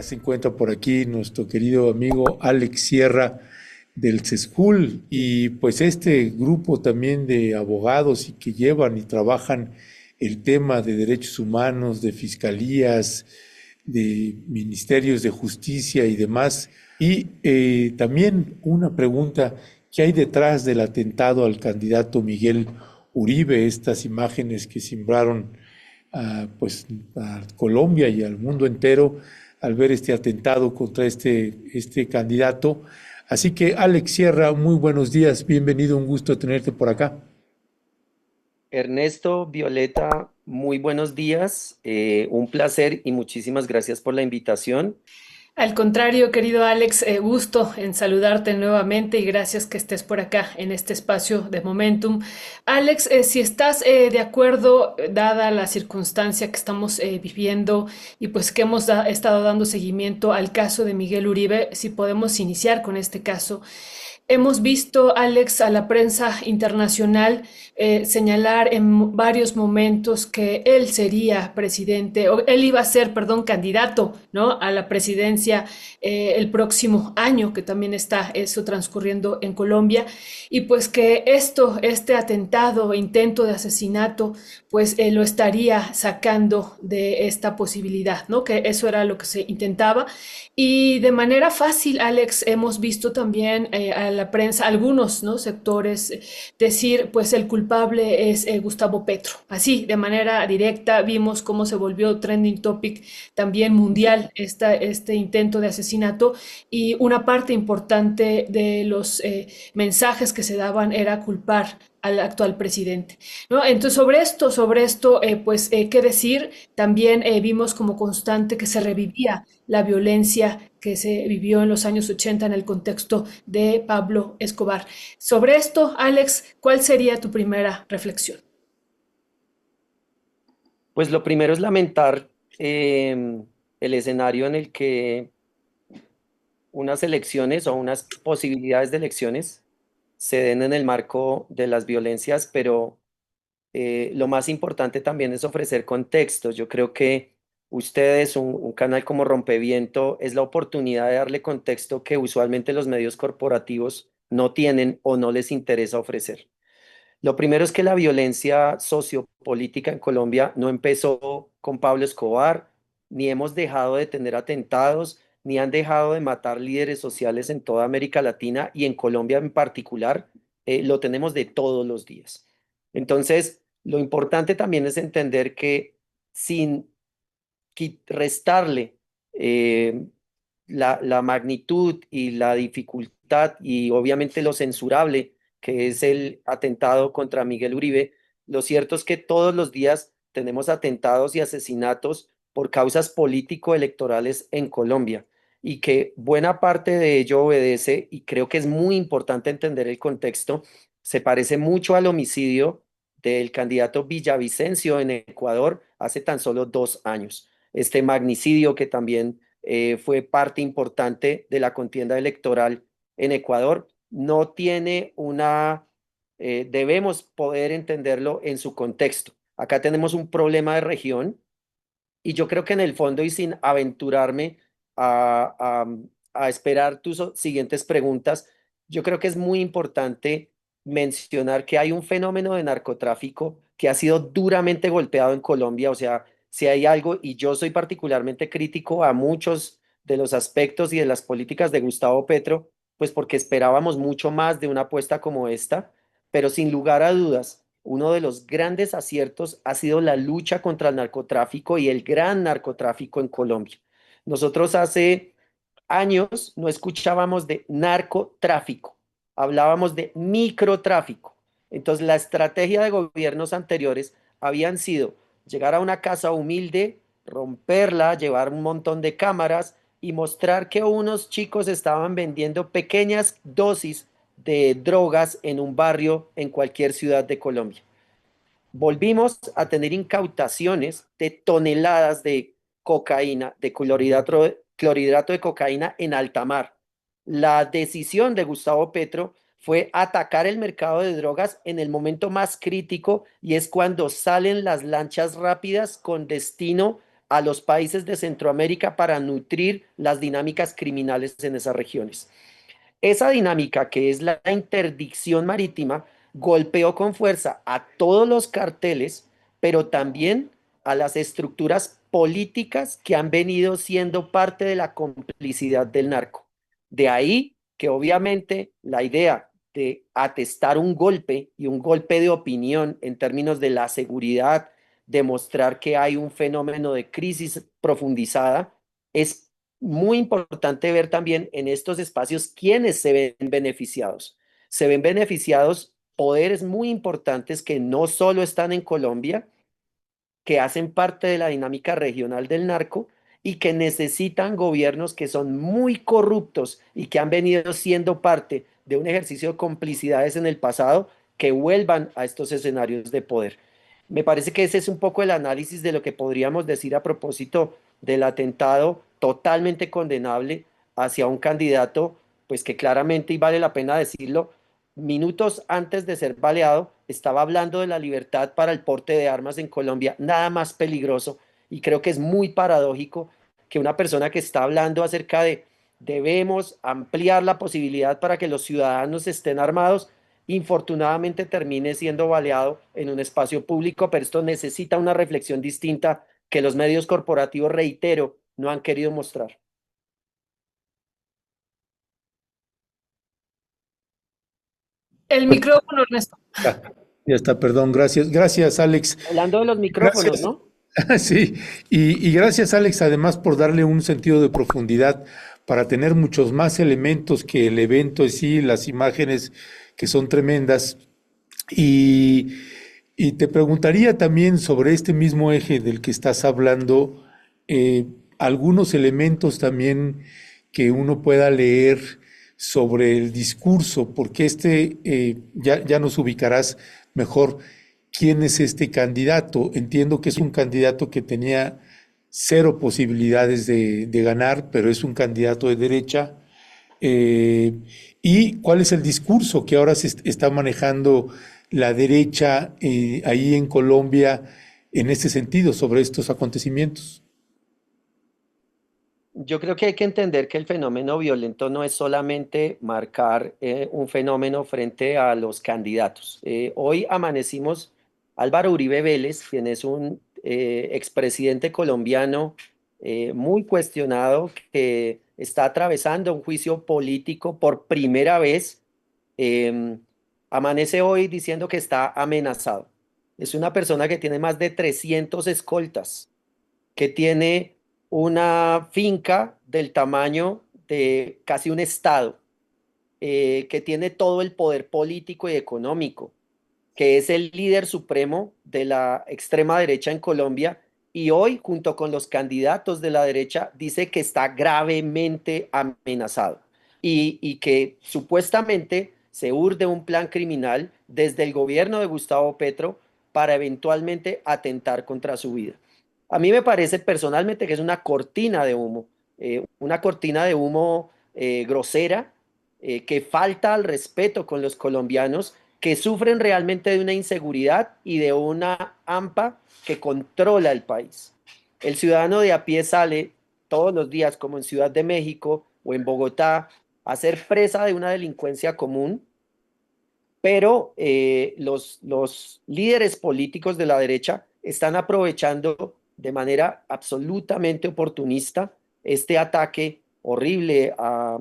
se encuentra por aquí nuestro querido amigo Alex Sierra del CESCUL y pues este grupo también de abogados y que llevan y trabajan el tema de derechos humanos, de fiscalías, de ministerios de justicia y demás. Y también una pregunta, ¿qué hay detrás del atentado al candidato Miguel Uribe? Estas imágenes que simbraron pues a Colombia y al mundo entero al ver este atentado contra este candidato. Así que Alex Sierra, muy buenos días, bienvenido, un gusto tenerte por acá. Ernesto, Violeta, muy buenos días. Un placer y muchísimas gracias por la invitación. Al contrario, querido Alex, gusto en saludarte nuevamente y gracias que estés por acá en este espacio de Momentum. Alex, si estás de acuerdo, dada la circunstancia que estamos viviendo y pues que hemos estado dando seguimiento al caso de Miguel Uribe, si podemos iniciar con este caso. Hemos visto, Alex, a la prensa internacional señalar en varios momentos que él sería presidente, o él iba a ser, perdón, candidato, ¿no?, a la presidencia el próximo año, que también está eso transcurriendo en Colombia, y pues que este atentado, intento de asesinato, pues lo estaría sacando de esta posibilidad, ¿no? Que eso era lo que se intentaba. Y de manera fácil, Alex, hemos visto también a la prensa, algunos, ¿no?, sectores decir, pues el culpable es Gustavo Petro. Así, de manera directa, vimos cómo se volvió trending topic también mundial este intento de asesinato y una parte importante de los mensajes que se daban era culpar al actual presidente, ¿no? Entonces, sobre esto, pues, ¿qué decir? También vimos como constante que se revivía la violencia que se vivió en los años 80 en el contexto de Pablo Escobar. Sobre esto, Alex, ¿cuál sería tu primera reflexión? Pues lo primero es lamentar el escenario en el que unas elecciones o unas posibilidades de elecciones se den en el marco de las violencias, pero lo más importante también es ofrecer contextos. Yo creo que ustedes, un canal como Rompeviento, es la oportunidad de darle contexto que usualmente los medios corporativos no tienen o no les interesa ofrecer. Lo primero es que la violencia sociopolítica en Colombia no empezó con Pablo Escobar, ni hemos dejado de tener atentados, ni han dejado de matar líderes sociales en toda América Latina y en Colombia en particular, lo tenemos de todos los días. Entonces, lo importante también es entender que sin restarle eh, la magnitud y la dificultad y obviamente lo censurable que es el atentado contra Miguel Uribe, lo cierto es que todos los días tenemos atentados y asesinatos por causas político-electorales en Colombia y que buena parte de ello obedece, y creo que es muy importante entender el contexto, se parece mucho al homicidio del candidato Villavicencio en Ecuador hace tan solo 2 años. Este magnicidio que también fue parte importante de la contienda electoral en Ecuador, no tiene debemos poder entenderlo en su contexto. Acá tenemos un problema de región y yo creo que en el fondo y sin aventurarme a, a esperar tus siguientes preguntas, yo creo que es muy importante mencionar que hay un fenómeno de narcotráfico que ha sido duramente golpeado en Colombia. O sea, si hay algo, y yo soy particularmente crítico a muchos de los aspectos y de las políticas de Gustavo Petro, pues porque esperábamos mucho más de una apuesta como esta, pero sin lugar a dudas, uno de los grandes aciertos ha sido la lucha contra el narcotráfico y el gran narcotráfico en Colombia. Nosotros hace años no escuchábamos de narcotráfico, hablábamos de microtráfico. Entonces, la estrategia de gobiernos anteriores habían sido llegar a una casa humilde, romperla, llevar un montón de cámaras y mostrar que unos chicos estaban vendiendo pequeñas dosis de drogas en un barrio en cualquier ciudad de Colombia. Volvimos a tener incautaciones de toneladas de cocaína, de clorhidrato de cocaína en alta mar. La decisión de Gustavo Petro fue atacar el mercado de drogas en el momento más crítico, y es cuando salen las lanchas rápidas con destino a los países de Centroamérica para nutrir las dinámicas criminales en esas regiones. Esa dinámica, que es la interdicción marítima, golpeó con fuerza a todos los carteles, pero también a las estructuras políticas que han venido siendo parte de la complicidad del narco. De ahí que obviamente la idea de atestar un golpe y un golpe de opinión en términos de la seguridad, demostrar que hay un fenómeno de crisis profundizada, es muy importante ver también en estos espacios quiénes se ven beneficiados. Se ven beneficiados poderes muy importantes que no solo están en Colombia, que hacen parte de la dinámica regional del narco y que necesitan gobiernos que son muy corruptos y que han venido siendo parte de un ejercicio de complicidades en el pasado, que vuelvan a estos escenarios de poder. Me parece que ese es un poco el análisis de lo que podríamos decir a propósito del atentado totalmente condenable hacia un candidato, pues que claramente, y vale la pena decirlo, minutos antes de ser baleado, estaba hablando de la libertad para el porte de armas en Colombia, nada más peligroso, y creo que es muy paradójico que una persona que está hablando acerca de debemos ampliar la posibilidad para que los ciudadanos estén armados, infortunadamente termine siendo baleado en un espacio público, pero esto necesita una reflexión distinta que los medios corporativos, reitero, no han querido mostrar. El micrófono, Ernesto. Ah, ya está, perdón, gracias. Gracias, Alex. Hablando de los micrófonos, Gracias. ¿no? Sí, y gracias, Alex, además por darle un sentido de profundidad para tener muchos más elementos que el evento en sí, las imágenes que son tremendas. Y, y te preguntaría también sobre este mismo eje del que estás hablando, eh, algunos elementos también que uno pueda leer sobre el discurso, porque ya nos ubicarás mejor. ¿Quién es este candidato? Entiendo que es un candidato que tenía cero posibilidades de ganar, pero es un candidato de derecha. Eh, ¿Y cuál es el discurso que ahora está manejando la derecha ahí en Colombia en este sentido sobre estos acontecimientos? Yo creo que hay que entender que el fenómeno violento no es solamente marcar un fenómeno frente a los candidatos. Hoy amanecimos Álvaro Uribe Vélez, quien es un expresidente colombiano muy cuestionado, que está atravesando un juicio político por primera vez. eh, Amanece hoy diciendo que está amenazado. Es una persona que tiene más de 300 escoltas, que tiene una finca del tamaño de casi un estado, que tiene todo el poder político y económico, que es el líder supremo de la extrema derecha en Colombia, y hoy, junto con los candidatos de la derecha, dice que está gravemente amenazado y que supuestamente se urde un plan criminal desde el gobierno de Gustavo Petro para eventualmente atentar contra su vida. A mí me parece personalmente que es una cortina de humo grosera, que falta al respeto con los colombianos, que sufren realmente de una inseguridad y de una AMPA que controla el país. El ciudadano de a pie sale todos los días, como en Ciudad de México o en Bogotá, a ser presa de una delincuencia común, pero los líderes políticos de la derecha están aprovechando de manera absolutamente oportunista este ataque horrible a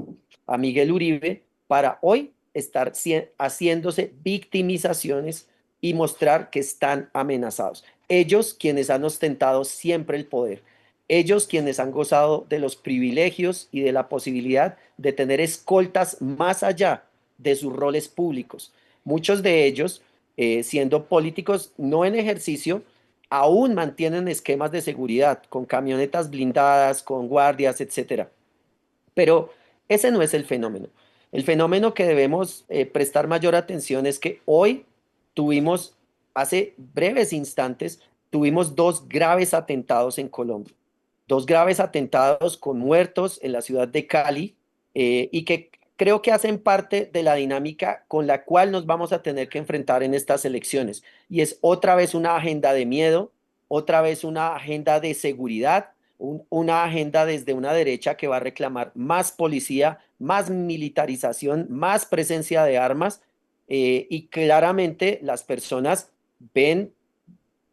Miguel Uribe para hoy estar haciéndose victimizaciones y mostrar que están amenazados. Ellos quienes han ostentado siempre el poder, ellos quienes han gozado de los privilegios y de la posibilidad de tener escoltas más allá de sus roles públicos. Muchos de ellos, siendo políticos no en ejercicio, aún mantienen esquemas de seguridad con camionetas blindadas, con guardias, etcétera. Pero ese no es el fenómeno. El fenómeno que debemos prestar mayor atención es que hoy tuvimos, hace breves instantes, tuvimos dos graves atentados en Colombia. Dos graves atentados con muertos en la ciudad de Cali, y que creo que hacen parte de la dinámica con la cual nos vamos a tener que enfrentar en estas elecciones. Y es otra vez una agenda de miedo, otra vez una agenda de seguridad, una agenda desde una derecha que va a reclamar más policía, más militarización, más presencia de armas, y claramente las personas ven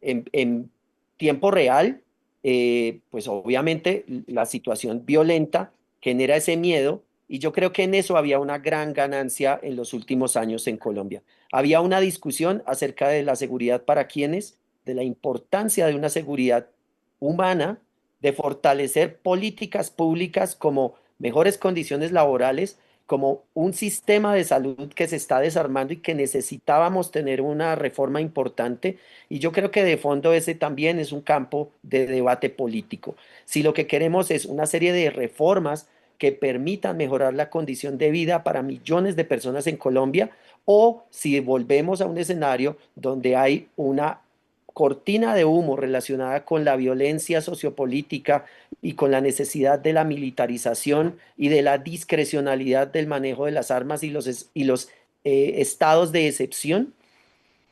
en tiempo real, pues obviamente la situación violenta genera ese miedo y yo creo que en eso había una gran ganancia en los últimos años en Colombia. Había una discusión acerca de la seguridad para quienes, de la importancia de una seguridad humana, de fortalecer políticas públicas como mejores condiciones laborales, como un sistema de salud que se está desarmando y que necesitábamos tener una reforma importante. Y yo creo que de fondo ese también es un campo de debate político. Si lo que queremos es una serie de reformas que permitan mejorar la condición de vida para millones de personas en Colombia, o si volvemos a un escenario donde hay una cortina de humo relacionada con la violencia sociopolítica y con la necesidad de la militarización y de la discrecionalidad del manejo de las armas y los estados de excepción.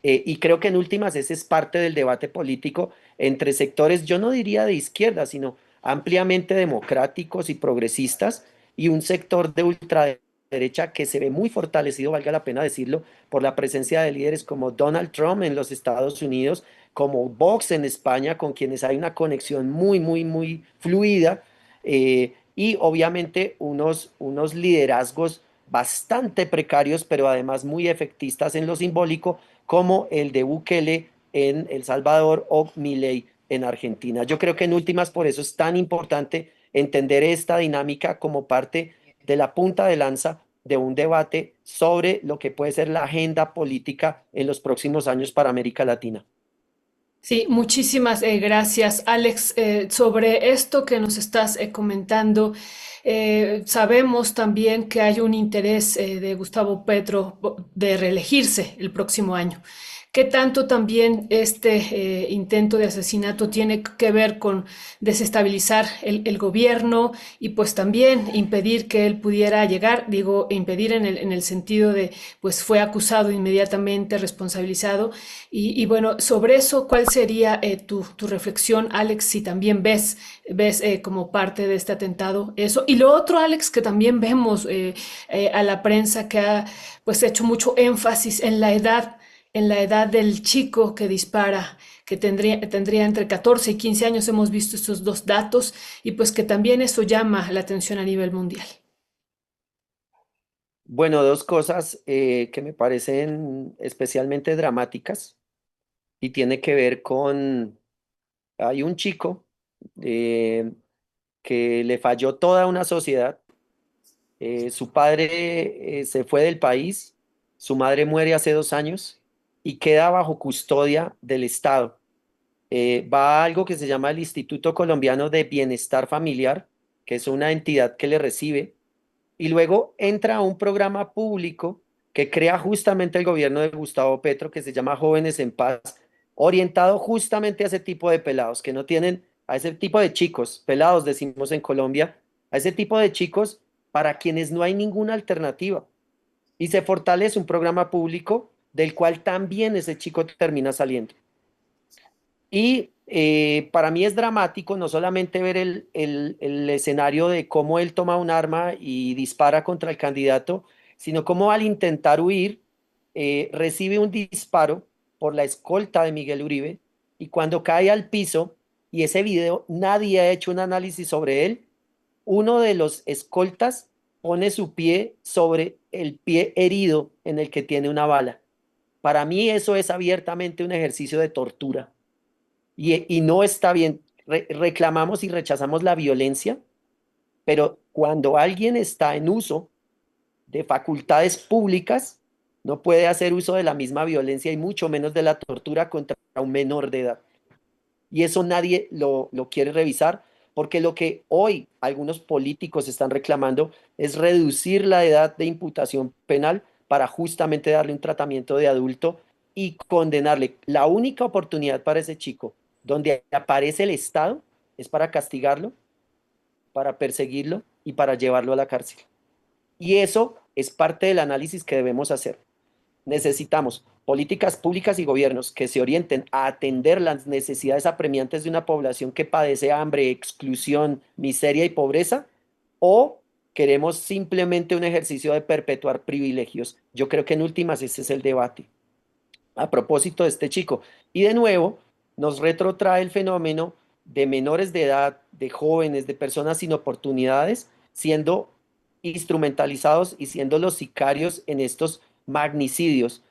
Y creo que en últimas ese es parte del debate político entre sectores, yo no diría de izquierda, sino ampliamente democráticos y progresistas, y un sector de ultraderecha que se ve muy fortalecido, valga la pena decirlo, por la presencia de líderes como Donald Trump en los Estados Unidos, como Vox en España, con quienes hay una conexión muy fluida, y obviamente unos liderazgos bastante precarios, pero además muy efectistas en lo simbólico, como el de Bukele en El Salvador o Milei en Argentina. Yo creo que en últimas por eso es tan importante entender esta dinámica como parte de la punta de lanza de un debate sobre lo que puede ser la agenda política en los próximos años para América Latina. Sí, muchísimas gracias, Alex. Sobre esto que nos estás comentando, sabemos también que hay un interés de Gustavo Petro de reelegirse el próximo año. ¿Qué tanto también este intento de asesinato tiene que ver con desestabilizar el gobierno y pues también impedir que él pudiera llegar? Digo, impedir en el sentido de, pues fue acusado inmediatamente, responsabilizado y bueno, sobre eso, ¿cuál sería tu reflexión, Alex, si también ves como parte de este atentado eso? Y lo otro, Alex, que también vemos a la prensa que ha pues hecho mucho énfasis en la edad del chico que dispara, que tendría entre 14 y 15 años, hemos visto estos dos datos, y pues que también eso llama la atención a nivel mundial. Bueno, dos cosas que me parecen especialmente dramáticas y tiene que ver con, hay un chico eh, que le falló toda una sociedad. Su padre se fue del país, su madre muere hace 2 años y queda bajo custodia del Estado. Va a algo que se llama el Instituto Colombiano de Bienestar Familiar, que es una entidad que le recibe, y luego entra a un programa público que crea justamente el gobierno de Gustavo Petro, que se llama Jóvenes en Paz, orientado justamente a ese tipo de pelados, que no tienen, a ese tipo de chicos, pelados decimos en Colombia, a ese tipo de chicos para quienes no hay ninguna alternativa. Y se fortalece un programa público del cual también ese chico termina saliendo. Y para mí es dramático no solamente ver el escenario de cómo él toma un arma y dispara contra el candidato, sino cómo al intentar huir recibe un disparo por la escolta de Miguel Uribe, y cuando cae al piso, y ese video nadie ha hecho un análisis sobre él, uno de los escoltas pone su pie sobre el pie herido en el que tiene una bala. Para mí eso es abiertamente un ejercicio de tortura y no está bien. Reclamamos y rechazamos la violencia, pero cuando alguien está en uso de facultades públicas, no puede hacer uso de la misma violencia y mucho menos de la tortura contra un menor de edad. Y eso nadie lo quiere revisar, porque lo que hoy algunos políticos están reclamando es reducir la edad de imputación penal para justamente darle un tratamiento de adulto y condenarle. La única oportunidad para ese chico donde aparece el Estado es para castigarlo, para perseguirlo y para llevarlo a la cárcel. Y eso es parte del análisis que debemos hacer. necesitamos políticas públicas y gobiernos que se orienten a atender las necesidades apremiantes de una población que padece hambre, exclusión, miseria y pobreza, o queremos simplemente un ejercicio de perpetuar privilegios. Yo creo que en últimas ese es el debate. A propósito de este chico, y de nuevo nos retrotrae el fenómeno de menores de edad, de jóvenes, de personas sin oportunidades, siendo instrumentalizados y siendo los sicarios en estos magnicidios.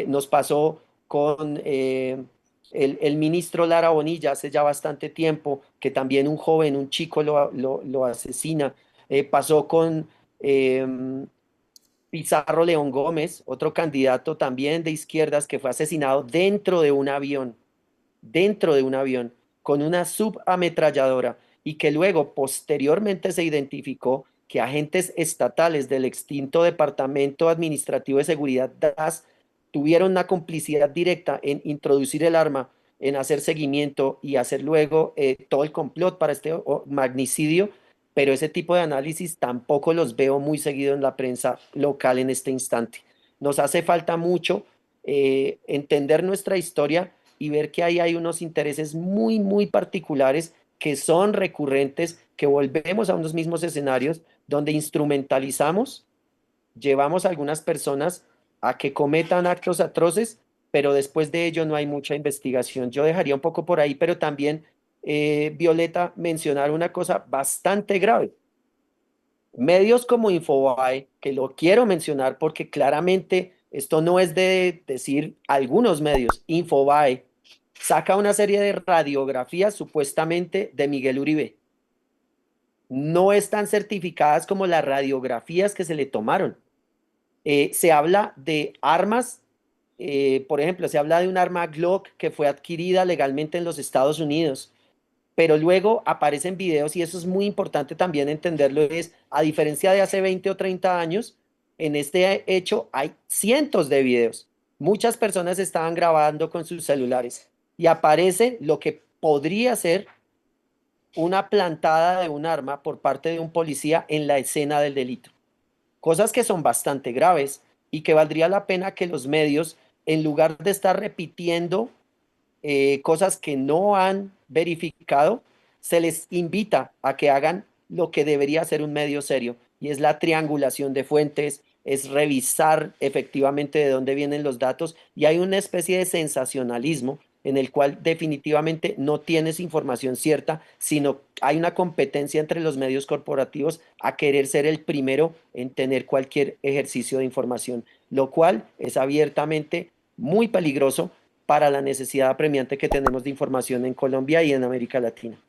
Nos pasó con el ministro Lara Bonilla hace ya bastante tiempo, que también un joven, un chico lo asesina. Pasó con Pizarro León Gómez, otro candidato también de izquierdas que fue asesinado dentro de un avión, con una subametralladora, y que luego posteriormente se identificó que agentes estatales del extinto Departamento Administrativo de Seguridad DAS tuvieron una complicidad directa en introducir el arma, en hacer seguimiento y hacer luego todo el complot para este magnicidio, pero ese tipo de análisis tampoco los veo muy seguido en la prensa local en este instante. Nos hace falta mucho entender nuestra historia y ver que ahí hay unos intereses muy, muy particulares que son recurrentes, que volvemos a unos mismos escenarios donde instrumentalizamos, llevamos a algunas personas a que cometan actos atroces, pero después de ello no hay mucha investigación. Yo dejaría un poco por ahí, pero también, Violeta, mencionar una cosa bastante grave. Medios como Infobae, que lo quiero mencionar porque claramente esto no es de decir algunos medios, Infobae saca una serie de radiografías supuestamente de Miguel Uribe. No están certificadas como las radiografías que se le tomaron. Se habla de armas, por ejemplo, se habla de un arma Glock que fue adquirida legalmente en los Estados Unidos, pero luego aparecen videos, y eso es muy importante también entenderlo, es, a diferencia de hace 20 o 30 años, en este hecho hay cientos de videos. Muchas personas estaban grabando con sus celulares y aparece lo que podría ser una plantada de un arma por parte de un policía en la escena del delito. Cosas que son bastante graves y que valdría la pena que los medios, en lugar de estar repitiendo cosas que no han verificado, se les invita a que hagan lo que debería ser un medio serio, y es la triangulación de fuentes, es revisar efectivamente de dónde vienen los datos, y hay una especie de sensacionalismo en el cual definitivamente no tienes información cierta, sino hay una competencia entre los medios corporativos a querer ser el primero en tener cualquier ejercicio de información, lo cual es abiertamente muy peligroso para la necesidad apremiante que tenemos de información en Colombia y en América Latina.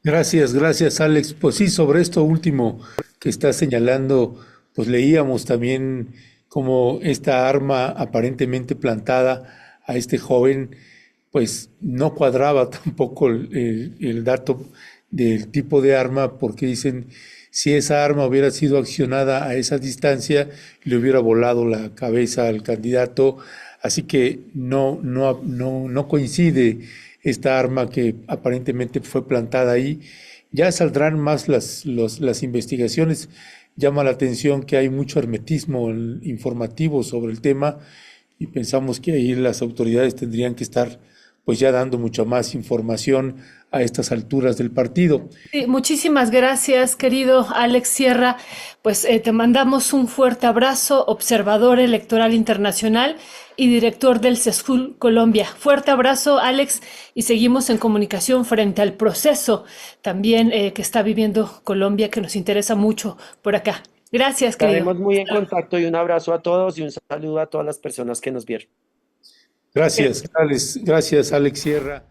Gracias, Alex. Pues sí, sobre esto último que estás señalando, pues leíamos también como esta arma aparentemente plantada a este joven, pues no cuadraba tampoco el dato del tipo de arma, porque dicen, si esa arma hubiera sido accionada a esa distancia, le hubiera volado la cabeza al candidato, así que no coincide esta arma que aparentemente fue plantada ahí. Ya saldrán más las investigaciones. Llama la atención que hay mucho hermetismo informativo sobre el tema, y pensamos que ahí las autoridades tendrían que estar pues ya dando mucha más información a estas alturas del partido. Sí, muchísimas gracias, querido Alex Sierra. Pues te mandamos un fuerte abrazo, observador electoral internacional y director del CESJUL Colombia. Fuerte abrazo, Alex, y seguimos en comunicación frente al proceso también que está viviendo Colombia, que nos interesa mucho por acá. Gracias, querido. Estaremos muy en contacto, y un abrazo a todos y un saludo a todas las personas que nos vieron. Gracias, Alex Sierra.